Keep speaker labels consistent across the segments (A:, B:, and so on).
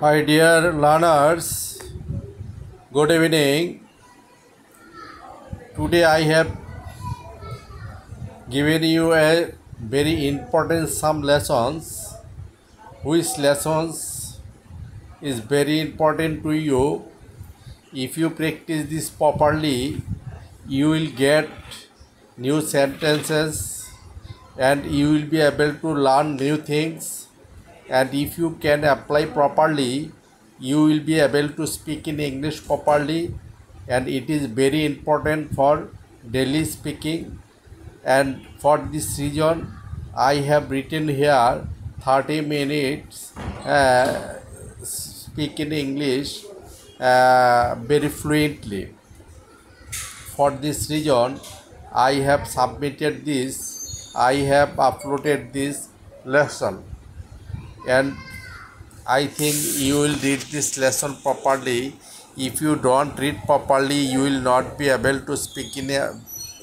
A: My dear learners, good evening. Today I have given you a very important some lessons. Which lessons is very important to you. If you practice this properly, you will get new sentences and you will be able to learn new things. And if you can apply properly, you will be able to speak in English properly, and it is very important for daily speaking. And for this reason I have written here 30 minutes speak in English very fluently. For this reason I have submitted this, I have uploaded this lesson, and I think you will read this lesson properly. If you don't read properly, you will not be able to speak in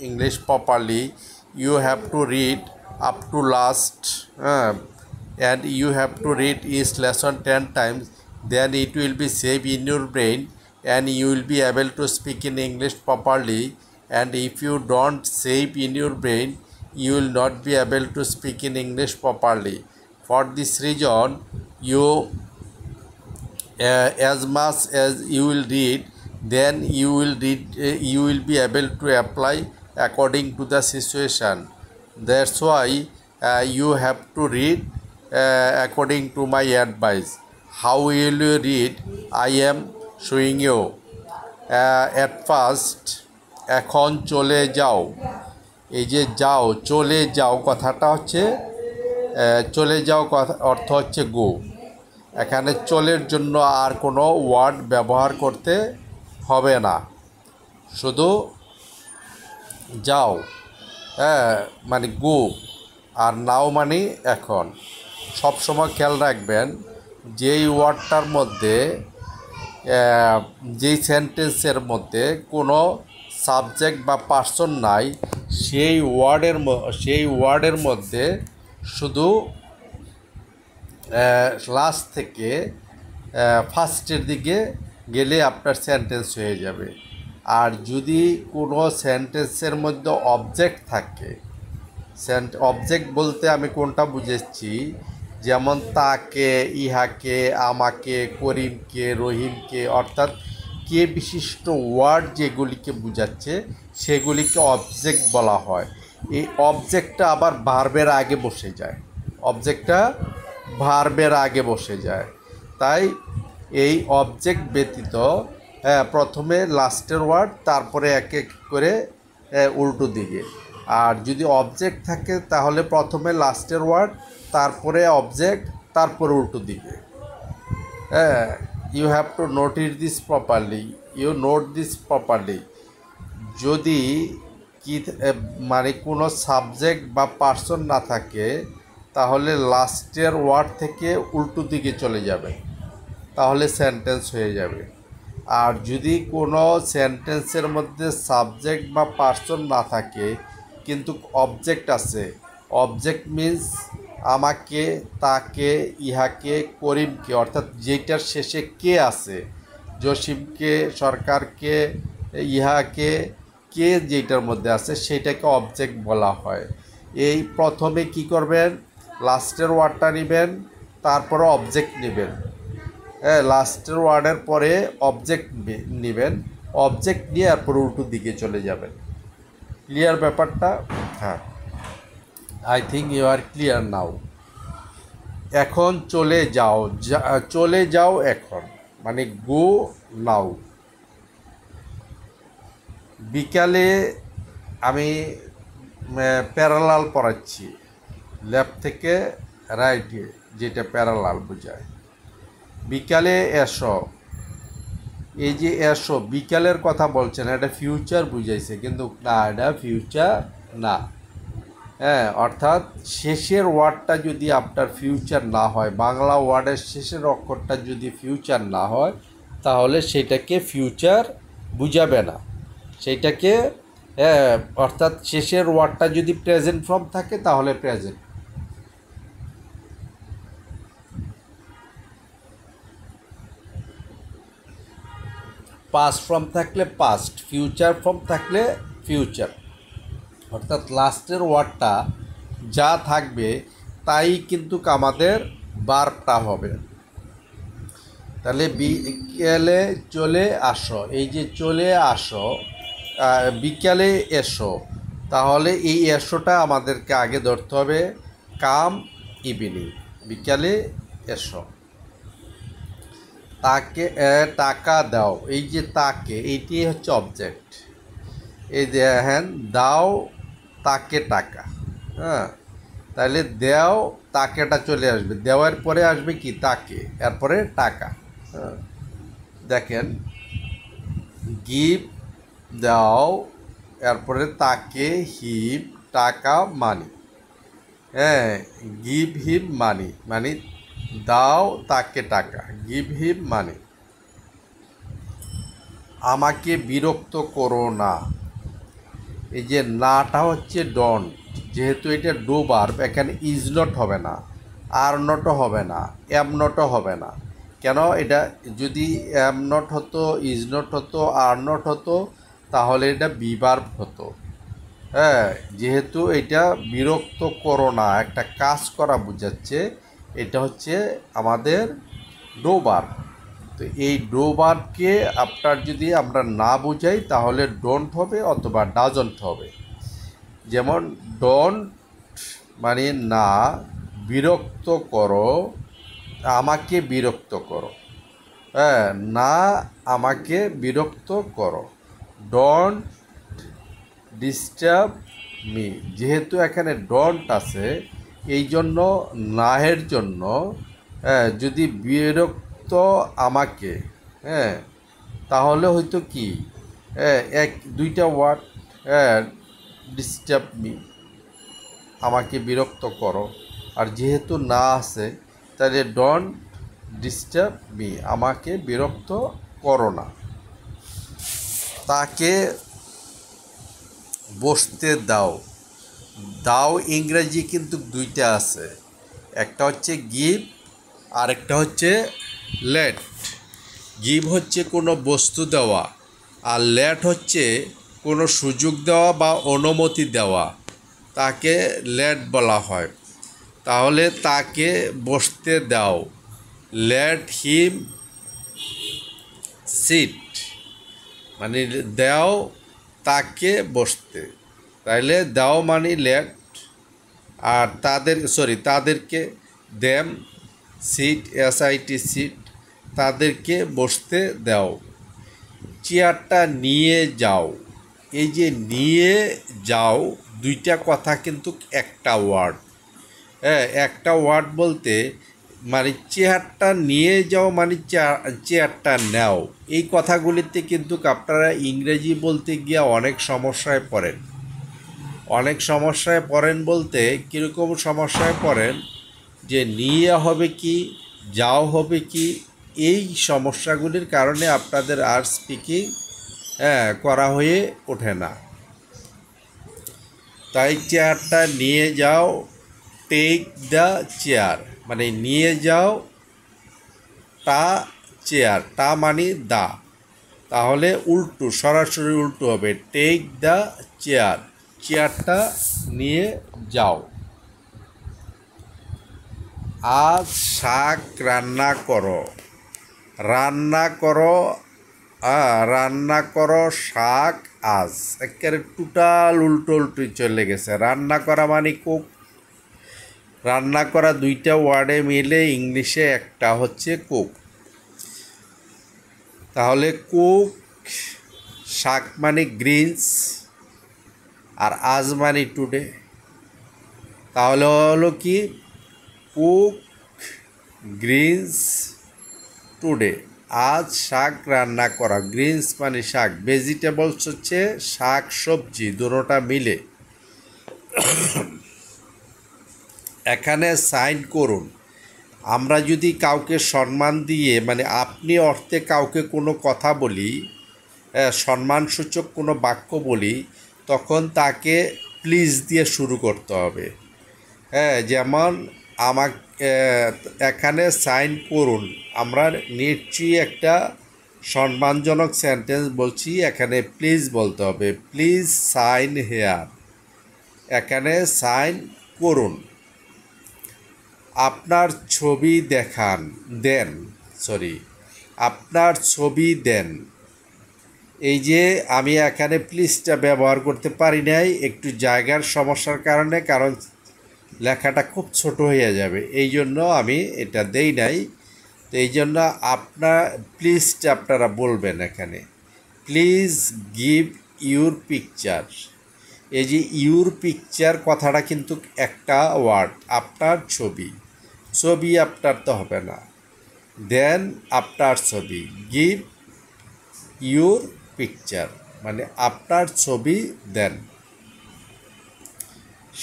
A: English properly. You have to read up to last, and you have to read each lesson 10 times. Then it will be saved in your brain, and you will be able to speak in English properly. And if you don't save in your brain, you will not be able to speak in English properly. For this reason, you as much as you will read, then you will be able to apply according to the situation. That's why you have to read according to my advice. How will you read? I am showing you. At first, এখন চলে যাও, এই যে যাও, চলে যাও কথাটা হচ্ছে চলে যাও কথা অর্থ হচ্ছে গো। এখানে চলের জন্য আর কোনো ওয়ার্ড ব্যবহার করতে হবে না, শুধু যাও, মানে গো, আর নাও মানে এখন। সবসময় খেয়াল রাখবেন যেই ওয়ার্ডটার মধ্যে যেই সেন্টেন্সের মধ্যে কোনো সাবজেক্ট বা পার্সন নাই, সেই ওয়ার্ডের মধ্যে শুধু লাস্ট থেকে ফার্স্টের দিকে গেলে আপনার সেন্টেন্স হয়ে যাবে। আর যদি কোনো সেন্টেন্সের মধ্যে অবজেক্ট থাকে, অবজেক্ট বলতে আমি কোনটা বুঝেছি, যেমন তাকে, ইহাকে, আমাকে, করিমকে, রহিমকে, অর্থাৎ কে বিশিষ্ট ওয়ার্ড যেগুলিকে বোঝাচ্ছে সেগুলিকে অবজেক্ট বলা হয়। এই অবজেক্টটা আবার ভার্বের আগে বসে যায়, অবজেক্টটা ভার্বের আগে বসে যায়। তাই এই অবজেক্ট ব্যতীত প্রথমে লাস্টের ওয়ার্ড, তারপরে এক এক করে উল্টো দিকে। আর যদি অবজেক্ট থাকে তাহলে প্রথমে লাস্টের ওয়ার্ড, তারপরে অবজেক্ট, তারপরে উল্টো দিকে। You have to notice this properly, you note this properly. যদি মানে কোনো সাবজেক্ট বা পার্সন না থাকে তাহলে লাস্টের ওয়ার্ড থেকে উল্টো দিকে চলে যাবে, তাহলে সেন্টেন্স হয়ে যাবে। আর যদি কোনো সেন্টেন্সের মধ্যে সাবজেক্ট বা পার্সন না থাকে কিন্তু অবজেক্ট আছে, অবজেক্ট মিন্স আমাকে, তাকে, ইহাকে, করিমকে, অর্থাৎ যেটার শেষে কে আছে, জসিমকে, সরকারকে, ইহাকে, কে যেটার মধ্যে আছে সেটাকে অবজেক্ট বলা হয়। এই প্রথমে কি করবেন, লাস্টের ওয়ার্ডটা নেবেন, তারপরে অবজেক্ট নেবেন। লাস্টের ওয়ার্ডের পরে অবজেক্ট নেবেন, অবজেক্ট নিয়ে এরপর উল্টো দিকে চলে যাবেন। ক্লিয়ার ব্যাপারটা? হ্যাঁ, I think you are clear now. এখন চলে যাও, চলে যাও এখন মানে গো নাও। বিকালে আমি প্যারালাল পড়াচ্ছি, লেফট থেকে রাইটে, যেটা প্যারালাল বোঝায়। বিকালে এসো, এই যে এসো বিকালের কথা বলছেন, এটা ফিউচার বুঝাইছে, কিন্তু না, এটা ফিউচার না। অর্থাৎ শেষের ওয়ার্ডটা যদি আপনার ফিউচার না হয়, বাংলা ওয়ার্ডের শেষের অক্ষরটা যদি ফিউচার না হয় তাহলে সেটাকে ফিউচার বুঝাবে না। সেইটাকে অর্থাৎ শেষের ওয়ার্ডটা যদি প্রেজেন্ট ফর্ম থাকে তাহলে প্রেজেন্ট। পাস্ট ফর্ম থাকলে পাস্ট, ফিউচার ফর্ম থাকলে ফিউচার, অর্থাৎ লাস্টের ওয়ার্ডটা যা থাকবে তাই কিন্তু আমাদের ভার্বটা হবে। তাহলে বিকেলে চলে আসো, এই যে চলে আসো, বিকেলে এসো, তাহলে এই এসোটা আমাদেরকে আগে ধরতে হবে, কাম ইভিনিং, বিকেলে এসো। তাকে টাকা দাও, এই যে তাকে, এইটি হচ্ছে অবজেক্ট, এই দেখেন দাও তাকে টাকা, হ্যাঁ, তাহলে দেও তাকেটা চলে আসবে, দেওয়ার পরে আসবে কি তাকে, এরপরে টাকা, হ্যাঁ, দেখেন গিভ দাও, এরপরে তাকে হিম টাকা মানি, হ্যাঁ, গিভ হিম মানি, মানে দাও তাকে টাকা, গিভ হিম মানি। আমাকে বিরক্ত করো না, এই যে নাটা হচ্ছে ডন্ট, যেহেতু এটা ডু ভার্ব, এখানে ইজ নট হবে না, আর নটও হবে না, এম নটও হবে না। কেন? এটা যদি এম নট হতো, ইজ নট হতো, আর নট হতো, তাহলে এটা বি ভার্ব হতো। হ্যাঁ, যেহেতু এটা বিরক্ত করো না, একটা কাজ করা বোঝাচ্ছে, এটা হচ্ছে আমাদের ডু ভার্ব। তো এই ডু ভার্বকে আপনার যদি আমরা না বুঝাই তাহলে ডোন্ট হবে অথবা ডাজন্ট হবে। যেমন ডোন্ট মানে না, বিরক্ত করো, আমাকে বিরক্ত করো, হ্যাঁ, না আমাকে বিরক্ত করো, ডোন্ট ডিস্টার্ব মি, যেহেতু এখানে ডন্ট আছে এই জন্য নাহের জন্য, হ্যাঁ, যদি বিরক্ত আমাকে, হ্যাঁ, তাহলে হয়তো কি, হ্যাঁ, দুইটা ওয়ার্ড, হ্যাঁ, ডিস্টার্ব মি, আমাকে বিরক্ত করো, আর যেহেতু না আছে তাহলে ডন্ট ডিস্টার্ব মি, আমাকে বিরক্ত করো না। তাকে বসতে দাও, দাও ইংরেজি কিন্তু দুইটা আছে, একটা হচ্ছে গিভ আর একটা হচ্ছে লেট। গিভ হচ্ছে কোনো বস্তু দেওয়া, আর লেট হচ্ছে কোনো সুযোগ দেওয়া বা অনুমতি দেওয়া, তাকে লেট বলা হয়। তাহলে তাকে বসতে দাও, লেট হিম সিট, মানে দাও তাকে বসতে, তাইলে দাও মানে লেট, আর তাদেরকে দেম, সিট এসআইটি সিট, তাদেরকে বসতে দাও। চেয়ারটা নিয়ে যাও, এই যে নিয়ে যাও দুইটা কথা কিন্তু একটা ওয়ার্ড, হ্যাঁ, একটা ওয়ার্ড বলতে মানে চেয়ারটা নিয়ে যাও মানে চেয়ারটা নাও, এই কথাগুলিতে কিন্তু আপনারা ইংরেজি বলতে গিয়ে অনেক সমস্যায় পড়েন। অনেক সমস্যায় পড়েন বলতে কীরকম সমস্যায় পড়েন, যে নিয়ে হবে কি, যাও হবে কি, এই সমস্যাগুলির কারণে আপনাদের আর স্পিকিং, হ্যাঁ, করা হয়ে ওঠে না। তাই চেয়ারটা নিয়ে যাও, টেক দ্য চেয়ার, মানে নিয়ে যাও টা চেয়ার, টা মানে দা, তাহলে উল্টো, সরাসরি উল্টো হবে, টেক দ্য চেয়ার, চেয়ারটা নিয়ে যাও। আজ শাক রান্না করো, রান্না করো, রান্না করো শাক আজ, একেবারে টোটাল উল্টো উল্টো চলে গেছে। রান্না করা মানে কুক, রান্না করা দুইটা ওয়ার্ডে মিলে ইংলিশে একটা হচ্ছে কুক, তাহলে কুক, শাক মানে গ্রিনস, আর আজ মানে টুডে, তাহলে হলো কি কুক গ্রিনস টুডে, আজ শাক রান্না করা, গ্রিনস মানে শাক, ভেজিটেবলস হচ্ছে শাক সবজি, দুটোটা মিলে। এখানে সাইন করুন, আমরা যদি কাউকে সম্মান দিয়ে মানে আপনি অর্থে কাউকে কোনো কথা বলি, সম্মানসূচক কোনো বাক্য বলি, তখন তাকে প্লিজ দিয়ে শুরু করতে হবে। হ্যাঁ, যেমন আমাকে এখানে সাইন করুন, আমরা নিশ্চয়ই একটা সম্মানজনক সেন্টেন্স বলছি, এখানে প্লিজ বলতে হবে। প্লিজ সাইন হেয়ার, এখানে সাইন করুন। আপনার ছবি দেন, আপনার ছবি দেন। এই যে আমি এখানে প্লিজটা ব্যবহার করতে পারি নাই একটু জায়গার সমস্যার কারণে, কারণ লেখাটা খুব ছোট হয়ে যাবে, এই জন্য আমি এটা দেই নাই। তো এই জন্য প্লিজটা আপনারা বলবেন এখানে, প্লিজ গিভ ইউর পিকচার। এই যে ইউর পিকচার কথাটা কিন্তু একটা ওয়ার্ড, আপনার ছবি আপনার তো হবে না। দেন আপনার ছবি, গিভ ইউর পিকচার মানে আপনার ছবি দেন।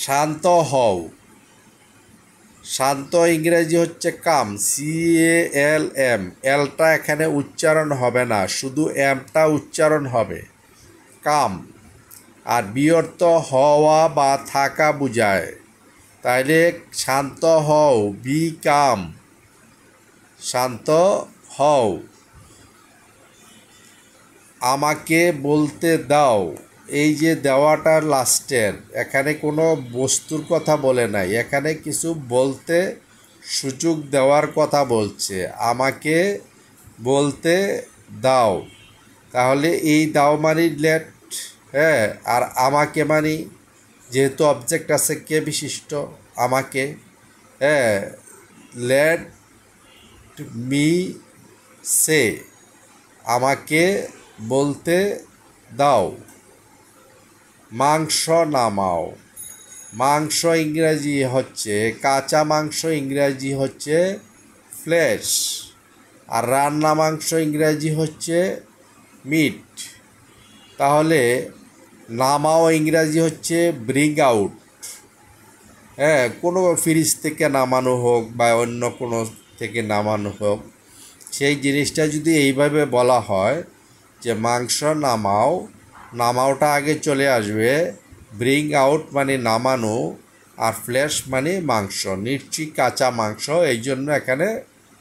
A: শান্ত হও, শান্ত ইংরেজি হচ্ছে কাম, CALM। এলটা এখানে উচ্চারণ হবে না, শুধু এমটা উচ্চারণ হবে, কাম। আর বি অর্থ হওয়া বা থাকা বোঝায়, তাইলে শান্ত হও, বি কাম, শান্ত হও। আমাকে বলতে দাও, এই যে দেওয়াটা লাস্টের, এখানে কোনো বস্তুর কথা বলে নাই, এখানে কিছু বলতে সুযোগ দেওয়ার কথা বলছে। আমাকে বলতে দাও, তাহলে এই দাও মানে লেট, হ্যাঁ। আর আমাকে মানে যেহেতু অবজেক্ট আছে কে বিশিষ্ট, আমাকে, হ্যাঁ। লেট মি সে, আমাকে বলতে দাও। মাংস নামাও, মাংস ইংরাজি হচ্ছে, কাঁচা মাংস ইংরাজি হচ্ছে ফ্লেশ, আর রান্না মাংস ইংরাজি হচ্ছে মিট। তাহলে নামাও ইংরাজি হচ্ছে ব্রিং আউট, হ্যাঁ। কোনো ফ্রিজ থেকে নামানো হোক বা অন্য কোনো থেকে নামানো হোক, সেই জিনিসটা যদি এইভাবে বলা হয় যে মাংস নামাও, নামাওটা আগে চলে আসবে, ব্রিং আউট মানে নামানো, আর ফ্লেশ মানে মাংস, নিশ্চয়ই কাঁচা মাংস, এই জন্য এখানে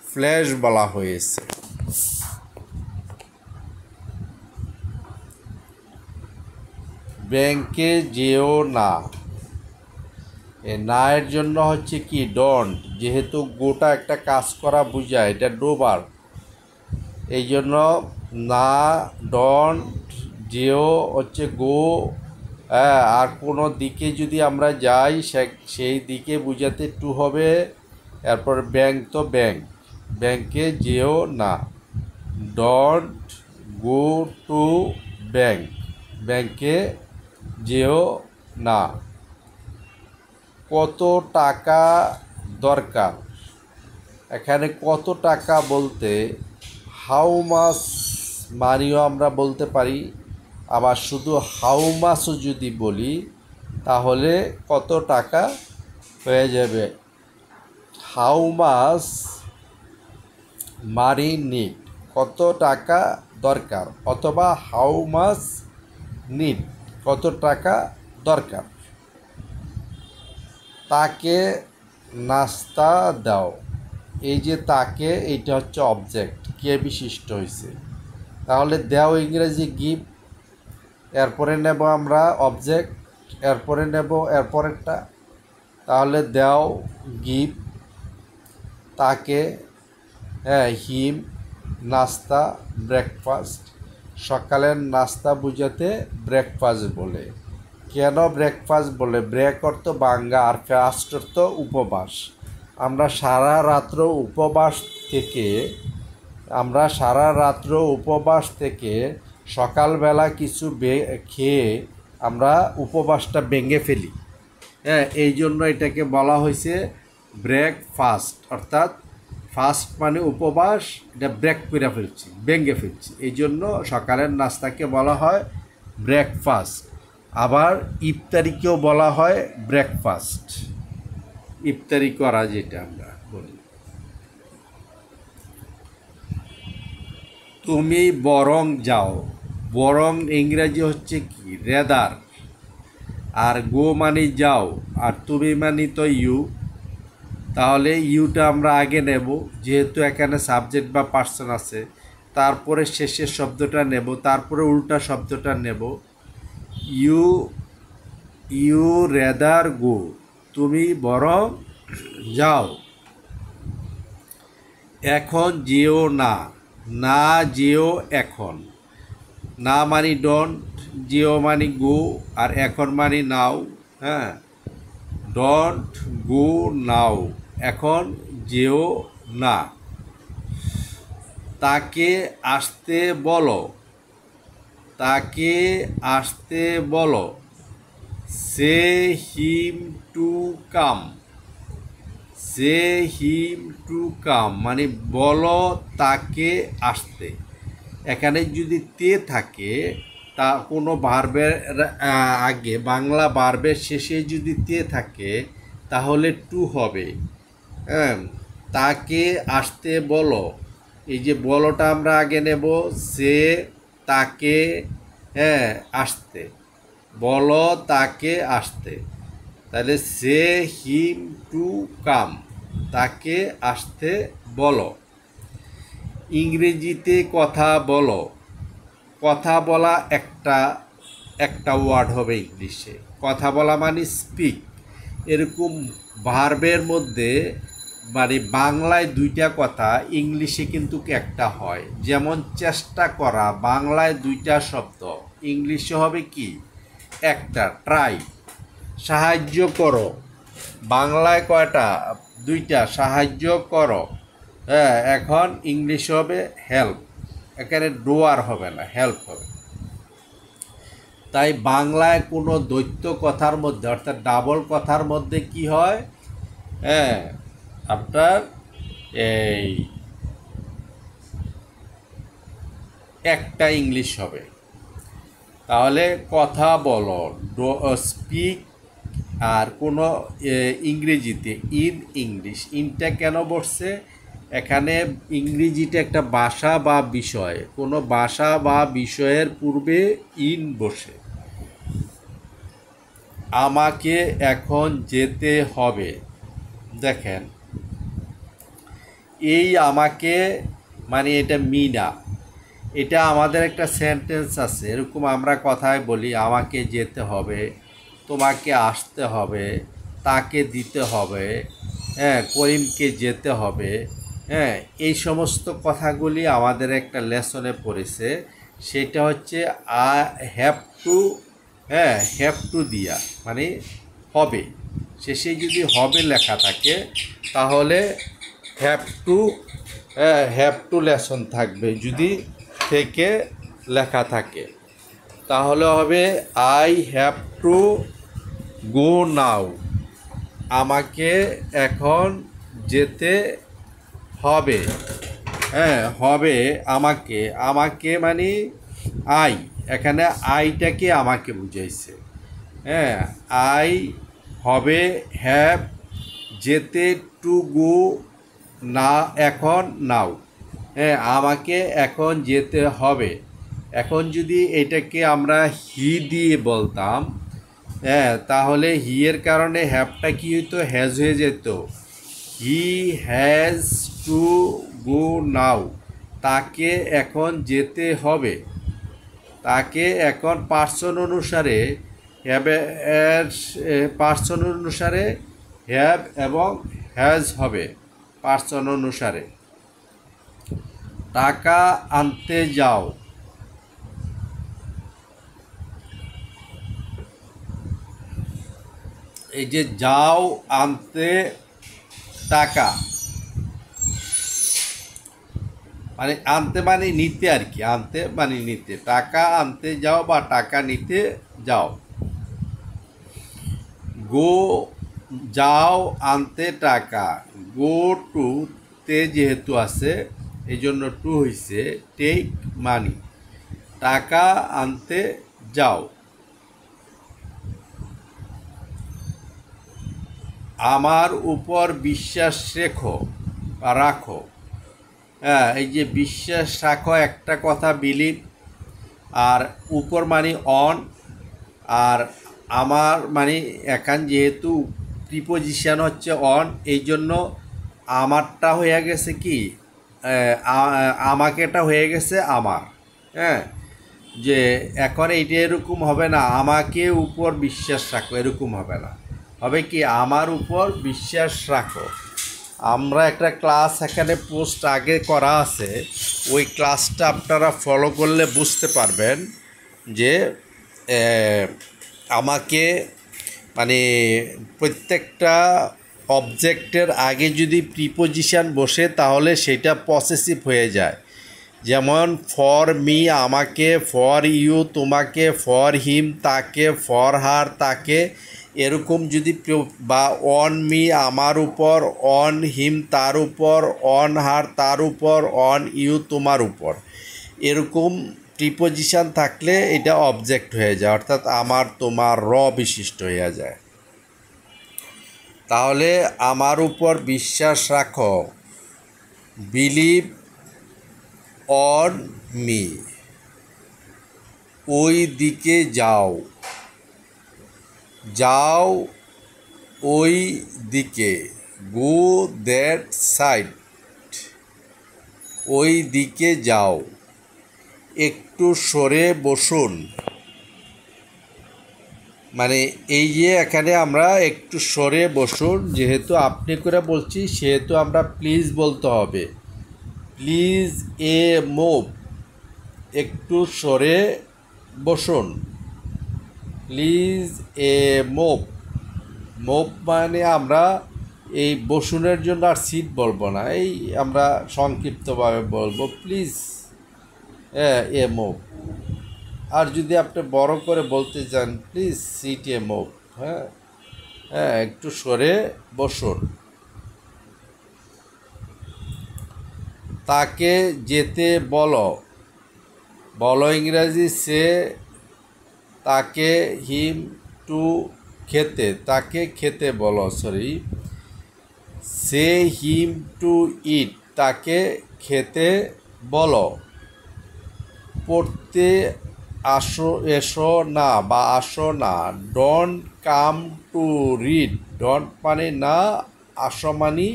A: ফ্লেশ বলা হয়েছে। ব্যাংকে যেও না, না এর জন্য হচ্ছে কি ডন্ট, যেহেতু গোটা একটা কাজ করা বোঝায়, এটা ডোবার, এই জন্য না, ডন্ট, যেও হচ্ছে গো, হ্যাঁ। আর কোনো দিকে যদি আমরা যাই সেই দিকে বুঝাতে টু হবে। এরপর ব্যাংক তো ব্যাংকে যেও না, ডন্ট গো টু ব্যাংক, ব্যাংকে যেও না। কত টাকা দরকার, এখানে কত টাকা বলতে হাউ মাস মানিও আমরা বলতে পারি, আবার শুধু হাউ মাসও যদি বলি তাহলে কত টাকা হয়ে যাবে, হাউ মাস মানি নিড, কত টাকা দরকার, অথবা হাউ মাস নিড, কত টাকা দরকার। তাকে নাস্তা দাও, এই যে তাকে, এইটা হচ্ছে অবজেক্ট, কে বিশিষ্ট হয়েছে, তাহলে দাও ইংরেজি গিভ, এরপরে নেব আমরা অবজেক্ট, এরপরে নেব এরপরেরটা, তাহলে দাও গিভ, তাকে, হ্যাঁ, হিম, নাস্তা, ব্রেকফাস্ট। সকালের নাস্তা বুঝাতে ব্রেকফাস্ট বলে। কেন ব্রেকফাস্ট বলে? ব্রেক অর্থ বাঙ্গা, আর ফাস্ট অর্থ উপবাস। আমরা সারা রাত্র উপবাস থেকে সকালবেলা কিছু খেয়ে আমরা উপবাসটা ভেঙে ফেলি, হ্যাঁ। এই জন্য এটাকে বলা হয়েছে ব্রেকফাস্ট, অর্থাৎ ফাস্ট মানে উপবাস, এটা ব্রেক করে ফেলছি, ভেঙে ফেলছি, এই জন্য সকালের নাস্তাকে বলা হয় ব্রেকফাস্ট। আবার ইফতারিকেও বলা হয় ব্রেকফাস্ট, ইফতারি করা যেটা আমরা বলি। তুমি বরং যাও, বরং ইংরেজি হচ্ছে কি রেদার, আর গো মানে যাও, আর তুমি মানে তো ইউ, তাহলে ইউটা আমরা আগে নেব, যেহেতু এখানে সাবজেক্ট বা পার্সন আছে, তারপরে শেষের শব্দটা নেব, তারপরে উল্টা শব্দটা নেব। ইউ ইউ রেদার গো, তুমি বরং যাও। এখন যেও না, না যেও এখন। না মানি ডোন্ট, যেও মানি গো, আর এখন মানি নাও। হ্যাঁ, ডোন্ট গো নাও, এখন যেও না। তাকে আসতে বলো, তাকে আসতে বলো। সে him to come, say him to come মানে বলো তাকে আসতে। এখানে যদি তে থাকে, তা কোনো ভার্বের আগে, বাংলা ভার্বের শেষে যদি তে থাকে তাহলে টু হবে। হ্যাঁ, তাকে আসতে বলো, এই যে বলোটা আমরা আগে নেব। সে তাকে, হ্যাঁ, আসতে, বলো তাকে আসতে। তাহলে সে হিম টু কাম, তাকে আসতে বলো। ইংরেজিতে কথা বলো, কথা বলা একটা একটা ওয়ার্ড হবে ইংলিশে। কথা বলা মানে স্পিক। এরকম ভার্বের মধ্যে মানে বাংলায় দুইটা কথা, ইংলিশে কিন্তু একটা হয়। যেমন চেষ্টা করা, বাংলায় দুইটা শব্দ, ইংলিশে হবে কি একটা, ট্রাই। সাহায্য করো, বাংলায় কয়টা, দুইটা, সাহায্য করো। হ্যাঁ, এখন ইংলিশ হবে হেল্প, এখানে ডোয়ার হবে না, হেল্প হবে। তাই বাংলায় কোনো দ্বৈত কথার মধ্যে অর্থাৎ ডাবল কথার মধ্যে কি হয়, হ্যাঁ, আপনার এই একটা ইংলিশ হবে। তাহলে কথা বলো, স্পিক, আর কোনো ইংরেজিতে ইন ইংলিশ, ইনটা কেন বসছে এখানে? ইংরেজিটা একটা ভাষা বা বিষয়, কোনো ভাষা বা বিষয়ের পূর্বে ইন বসে। আমাকে এখন যেতে হবে, দেখেন এই আমাকে মানে এটা মি না, এটা আমাদের একটা সেন্টেন্স আছে, এরকম আমরা কথায় বলি আমাকে যেতে হবে, তোমাকে আসতে হবে, তাকে দিতে হবে, হ্যাঁ, করিমকে যেতে হবে। হ্যাঁ, এই সমস্ত কথাগুলি আমাদের একটা লেসনে পড়েছে, সেটা হচ্ছে আই হ্যাভ টু, হ্যাঁ, হ্যাভ টু দিয়া মানে হবে, শেষে যদি হবে লেখা থাকে তাহলে have to, have to lesson থাকবে। যদি থেকে লেখা থাকে তাহলে হবে আই হ্যাভ টু গো নাও, আমাকে এখন যেতে হবে। হ্যাঁ, হবে আমাকে, আমাকে মানে আই, এখানে আইটাকে আমাকে বুঝাইছে। হ্যাঁ, আই হবে হ্যাভ, যেতে টু গো না, এখন নাও। হ্যাঁ, আমাকে এখন যেতে হবে। এখন যদি এটাকে আমরা হি দিয়ে বলতাম, হ্যাঁ, তাহলে হি এর কারণে হ্যাভটা কি হইতো, হ্যাজ হয়ে যেত। হি হ্যাজ টু গো নাও, তাকে এখন যেতে হবে। তাকে এখন পার্সন অনুসারে হ্যাভের, পার্সন অনুসারে হ্যাভ এবং হ্যাজ হবে পার্সন অনুসারে। টাকা আনতে যাও, এই যে যাও আনতে টাকা, মানে আনতে মানে নিতে আর কি, আনতে মানে নিতে, টাকা আনতে যাও বা টাকা নিতে যাও। গো যাও আনতে টাকা, গো টু, তে যেহেতু আছে এই জন্য টু হইছে, টেক মানি, টাকা আনতে যাও। আমার উপর বিশ্বাস রেখো বা রাখো। হ্যাঁ, এই যে বিশ্বাস রাখো একটা কথা, বিলিভ, আর উপর মানে অন, আর আমার মানে এখান যেহেতু প্রিপোজিশন হচ্ছে অন, এই জন্য আমারটা হয়ে গেছে কি আমাকেটা হয়ে গেছে আমার। হ্যাঁ, যে এখন এইটা এরকম হবে না আমাকে উপর বিশ্বাস রাখো, এরকম হবে না, হবে কি আমার উপর বিশ্বাস রাখো। আমরা একটা ক্লাস এখানে পোস্ট আগে করা আছে, ওই ক্লাসটা আপনারা ফলো করলে বুঝতে পারবেন যে আমাকে মানে প্রত্যেকটা অবজেক্টের আগে যদি প্রিপোজিশন বসে তাহলে সেটা পসেসিভ হয়ে যায়। যেমন ফর মি আমাকে, ফর ইউ তোমাকে, ফর হিম তাকে, ফর হার তাকে, এরকম যদি বা অন মি আমার উপর, অন হিম তার উপর, অন হার তার উপর, অন ইউ তোমার উপর, এরকম প্রিপোজিশন থাকলে এটা অবজেক্ট হয়ে যায়, অর্থাৎ আমার তোমার বিশিষ্ট হয়ে যায়। তাহলে আমার উপর বিশ্বাস রাখো, বিলিভ অন মি, ওই দিকে যাও, যাও ওই দিকে, গো দ্যাট সাইড, ওই দিকে যাও, একটু সরে বসুন, মানে এই যে এখানে আমরা একটু সরে বসুন, যেহেতু আপনি করে বলছি সেহেতু আমরা প্লিজ বলতে হবে, প্লিজ এ মুভ, একটু সরে বসুন, প্লিজ এ মুভ, মুভ মানে আমরা এই বসুনের জন্য আর সিট বলবো না, এই আমরা সংক্ষিপ্তভাবে বলবো প্লিজ এ মুভ। আর যদি আপনি বড় করে বলতে চান প্লিজ সিট এ মুভ, হ্যাঁ হ্যাঁ একটু সরে বসুন। তাকে যেতে বলো, বলো ইংরাজি সে, তাকে হিম টু খেতে, তাকে খেতে বলো, সরি সে হিম টু ইট, তাকে খেতে বলো। পড়তে আসো, এসো না বা আসো না, don't come to read, don't মানে না, আসো মানি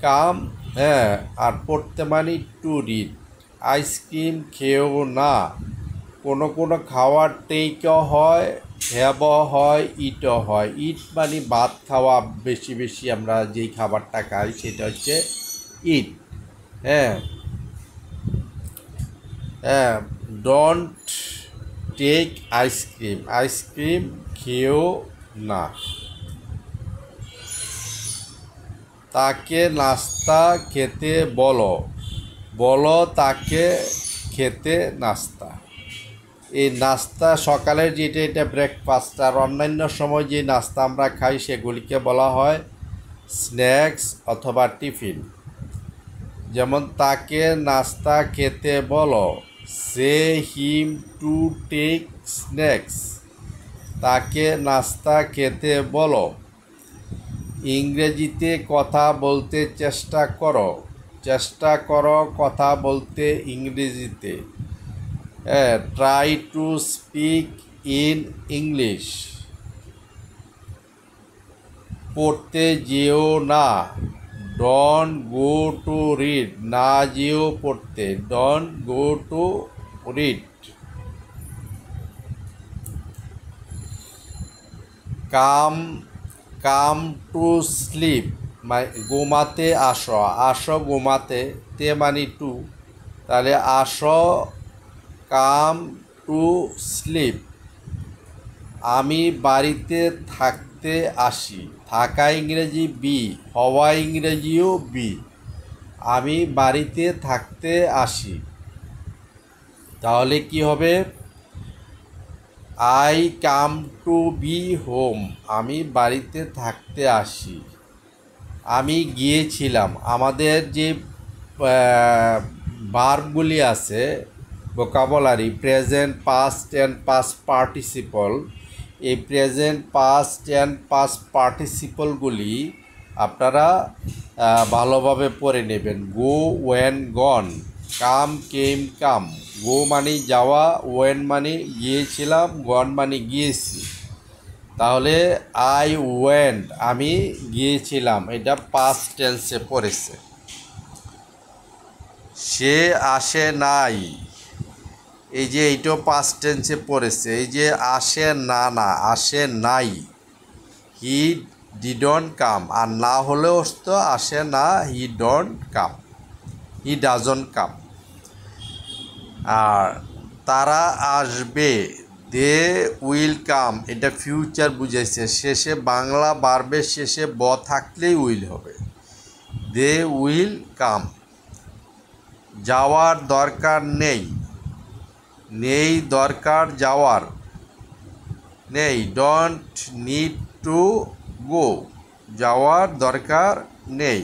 A: কাম, হ্যাঁ আর পড়তে মানি টু রিড। আইসক্রিম খেও না, কোনো কোনো খাওয়ার টেকও হয়, হ্যাবও হয়, ইটও হয়। ইট মানে ভাত খাওয়া, বেশি বেশি আমরা যেই খাবারটা খাই সেটা হচ্ছে ইট। হ্যাঁ হ্যাঁ, ডোন্ট টেক আইসক্রিম, আইসক্রিম খেও না। তাকে নাস্তা খেতে বলো, বলো তাকে খেতে নাস্তা। এই নাস্তা সকালের যেটা এটা ব্রেকফাস্ট, আর অন্যান্য সময় যে নাস্তা আমরা খাই সেগুলিকে বলা হয় স্ন্যাক্স অথবা টিফিন। যেমন তাকে নাস্তা খেতে বলো, সে হিম টু টেক স্ন্যাক্স, তাকে নাস্তা খেতে বলো। ইংরেজিতে কথা বলতে চেষ্টা করো, চেষ্টা করো কথা বলতে ইংরেজিতে, try to speak in English. পড়তে যেও না, ডোন্ট গো টু রিড, না যেও পড়তে, don't go to read. Come, come to sleep, ঘুমাতে আসো, আসো ঘুমাতে, তে মানি টু, তাহলে আসো কাম টু স্লিপ। আমি বাড়িতে থাকতে আসি, থাকা ইংরেজি বি, হওয়া ইংরেজিও বি, আমি বাড়িতে থাকতে আসি। তাহলে কি হবে, I come to be home, আমি বাড়িতে থাকতে আসি। আমি গিয়েছিলাম, আমাদের যে ভার্বগুলি আছে vocabulary, present past and past participle, এই প্রেজেন্ট পাস্ট অ্যান্ড পাস্ট পার্টিসিপলগুলি আপনারা ভালোভাবে পড়ে নেবেন। গো, ওয়েন, গন, কাম, কেম, কাম। গো মানে যাওয়া, ওয়েন মানে গিয়েছিলাম, গন মানে গিয়েছি। তাহলে আই ওয়েন্ট, আমি গিয়েছিলাম, এটা পাস্ট টেন্সে পড়েছে। সে আসে নাই, এই যে এইটাও পাস্ট টেন্সে পড়েছে, এই যে আসে না, না আসে নাই, হি ডিডন্ট কাম, আর না হলেও তো আসে না, হি ডোন্ট কাম, হি ডাজন্ট কাম। আর তারা আসবে, দে উইল কাম, এটা ফিউচার বুঝাইছে, শেষে বাংলা ভার্বের শেষে ব থাকলেই উইল হবে, দে উইল কাম। যাওয়ার দরকার নেই, নেই দরকার যাওয়ার, নেই, ডোন্ট নিড টু গো, যাওয়ার দরকার নেই।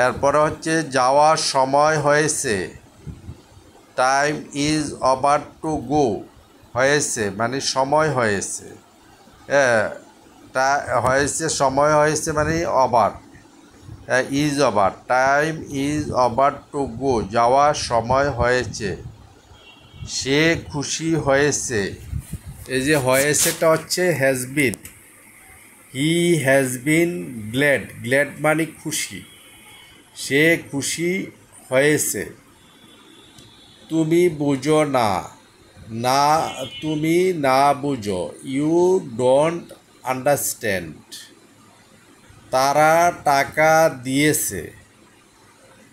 A: এরপরে হচ্ছে যাওয়ার সময় হয়েছে, time is over to go, হয়েছে মানে সময় হয়েছে, হয়েছে সময় হয়েছে মানে over, is over, time is over to go, যাওয়ার সময় হয়েছে। সে খুশি হয়েছে, এই যে হয়েছেটা হচ্ছে has been, he has been glad, glad মানে খুশি, সে খুশি হয়েছে। তুমি বুঝো না, না তুমি না বুঝো, ইউ ডোন্ট আন্ডারস্ট্যান্ড। তারা টাকা দিয়েছে,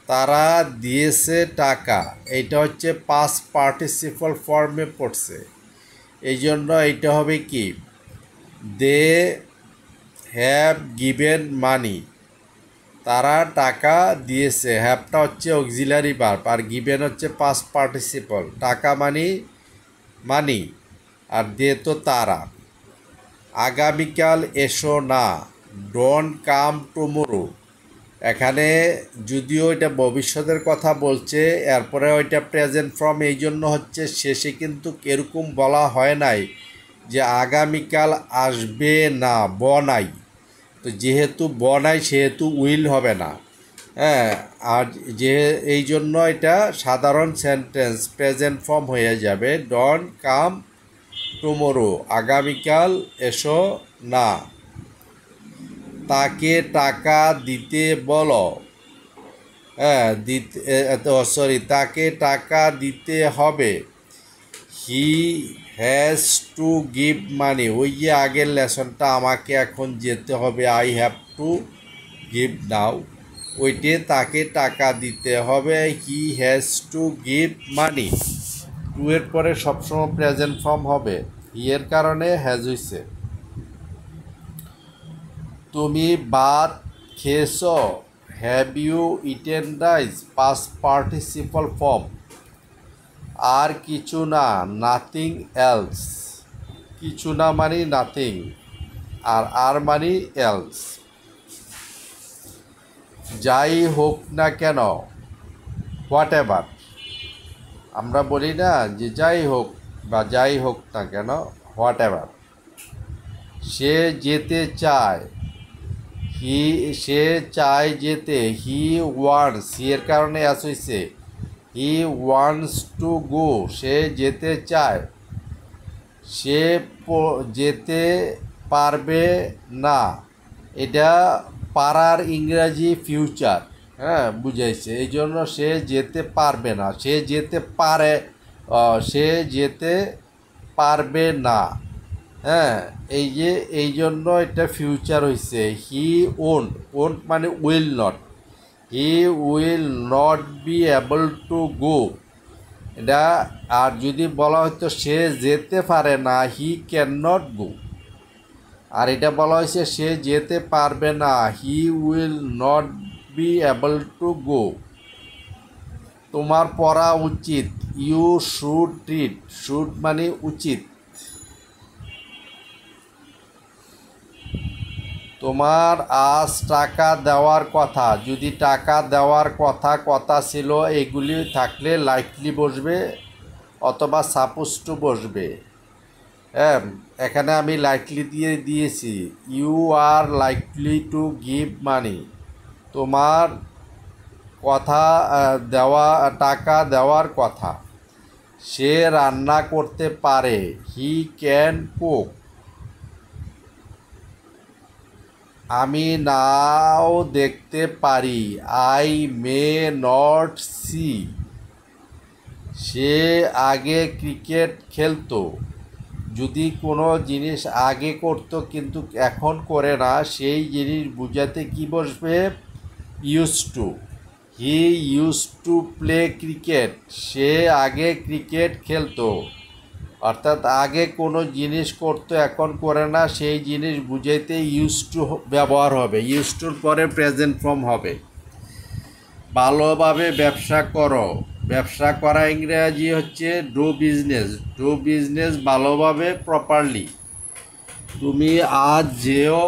A: তারা দিয়েছে টাকা, এইটা হচ্ছে পাস্ট পার্টিসিপল ফর্মে পড়ছে, এই জন্য এইটা হবে কি, দে হ্যাভ গিভেন মানি, তারা টাকা দিয়েছে, হ্যাভটা হচ্ছে অক্সিলারি ভার্ব আর গিভেন হচ্ছে পাস্ট পার্টিসিপল, টাকা মানি মানি, আর দে তো তারা। আগামীকাল এসো না, ডোন্ট কাম টুমোরো, এখানে যদিও এটা ভবিষ্যতের কথা বলছে, এরপরে ওইটা প্রেজেন্ট ফর্ম, এই জন্য হচ্ছে শেষে কিন্তু এরকম বলা হয় নাই যে আগামীকাল আসবে না, ব নাই, তো যেহেতু ব নাই সেহেতু উইল হবে না, হ্যাঁ, আর যে এই জন্য এটা সাধারণ সেন্টেন্স প্রেজেন্ট ফর্ম হয়ে যাবে, ডোন্ট কাম টুমোরো, আগামীকাল এসো না। তাকে টাকা দিতে বলো, হ্যাঁ দিতে, সরি, তাকে টাকা দিতে হবে, he has to give money, ওই যে আগের লেসনটা, আমাকে এখন যেতে হবে, I have to give now, ওইটে তাকে টাকা দিতে হবে, he has to give money. To এর পরে সবসময় প্রেজেন্ট ফর্ম হবে, হি এর কারণে হ্যাজ হইছে। তুমি ভাত খেয়েছ, have you eaten rice, past participle form. আর কিছু না, নাথিং এলস, কিছু না মানে নাথিং, আর মানে এলস। যাই হোক না কেন, হোয়াট এভার, আমরা বলি না যে যাই হোক বা যাই হোক না কেন, হোয়াট এভার। সে যেতে চায়, সে চায় যেতে, হি ওয়ান্টস, হি এর কারণে হইছে, হি ওয়ান্টস টু গো, সে যেতে চায়। সে যেতে পারবে না, এটা পারার ইংরাজি ফিউচার, হ্যাঁ বুঝাইছে, এই জন্য সে যেতে পারবে না, সে যেতে পারে, সে যেতে পারবে না, হ্যাঁ, এই যে এই জন্য এটা ফিউচার হয়েছে, হি ওন্ট, ওন্ট মানে will not, he will not be able to go, এটা। আর যদি বলা হতো সে যেতে পারে না, হি ক্যান নট গো, আর এটা বলা হয়েছে সে যেতে পারবে না, he will not be able to go. তোমার পড়া উচিত, ইউ শুড রিড, শুড মানে উচিত। তোমার আজ টাকা দেওয়ার কথা, যদি টাকা দেওয়ার কথা, কথা ছিল, এগুলি থাকলে লাইকলি বসবে অথবা সাপোজ টু বসবে, হ্যাঁ, এখানে আমি লাইকলি দিয়ে দিয়েছি, you are likely to give money, তোমার কথা দেওয়া, টাকা দেওয়ার কথা। সে রান্না করতে পারে, হি ক্যান কুক। আমি নাও দেখতে পারি, আই মে নট সি। সে আগে ক্রিকেট খেলতো, যদি কোনো জিনিস আগে করতো কিন্তু এখন করে না, সেই জিনিস বোঝাতে কি বসবে? Use to. He use to play cricket. সে আগে ক্রিকেট খেলতো, অর্থাৎ আগে কোনো জিনিস করতো এখন করে না, সেই জিনিস বুঝাইতে ইউজ টু ব্যবহার হবে। ইউজ টুর পরে প্রেজেন্ট ফর্ম হবে। ভালোভাবে ব্যবসা করো। ব্যবসা করা ইংরেজি হচ্ছে ডু বিজনেস। ডু বিজনেস ভালোভাবে, প্রপারলি। তুমি আজ যেও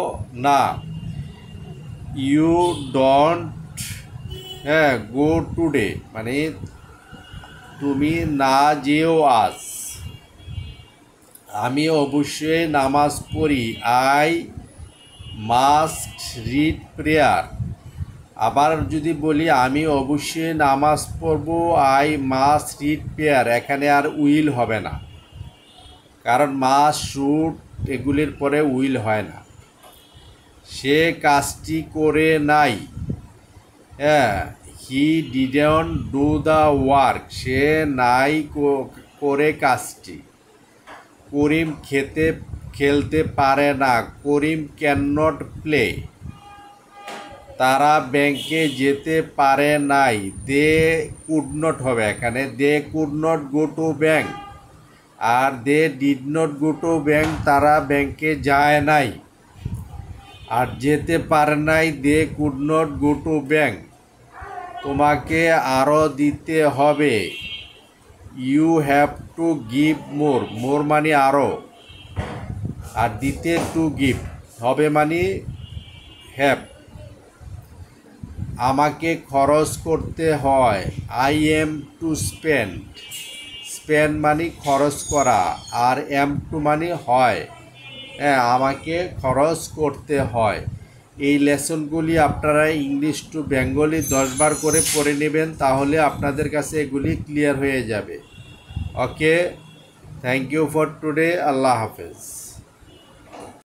A: না, ইউ ডোন্ট গো টুডে, মানে তুমি না যেও আজ। আমি অবশ্যই নামাজ পড়ি, আই মাস্ট রিড প্রেয়ার। আবার যদি বলি আমি অবশ্যই নামাজ পড়ব, আই মাস্ট রিড প্রেয়ার, এখানে আর উইল হবে না, কারণ মাস্ট, শুড এগুলির পরে উইল হয় না। সে কাজটি করে নাই, he didn't do the work, সে নাই করে কাজটি। করিম খেলতে পারে না, করিম ক্যান নট প্লে। তারা ব্যাংকে যেতে পারে নাই, দে কুড নট হবে এখানে, they could not go to bank. আর they did not go to bank, তারা ব্যাংকে যায় নাই। আর যেতে পারে নাই, they could not go to bank. তোমাকে আরও দিতে হবে, you have to give more. More মানে আরও, আর দিতে টু গিভ হবে মানে হ্যাভ। আমাকে খরচ করতে হয়, I am to spend. Spend মানে খরচ করা, আর এম টু মানে হয়, আমাকে খরচ করতে হয়। এই লেসনগুলি আপনারা ইংলিশ টু বেঙ্গলি 10 বার করে পড়ে নেবেন, তাহলে আপনাদের কাছে এগুলি ক্লিয়ার হয়ে যাবে। ওকে, থ্যাংক ইউ ফর টুডে। আল্লাহ হাফেজ।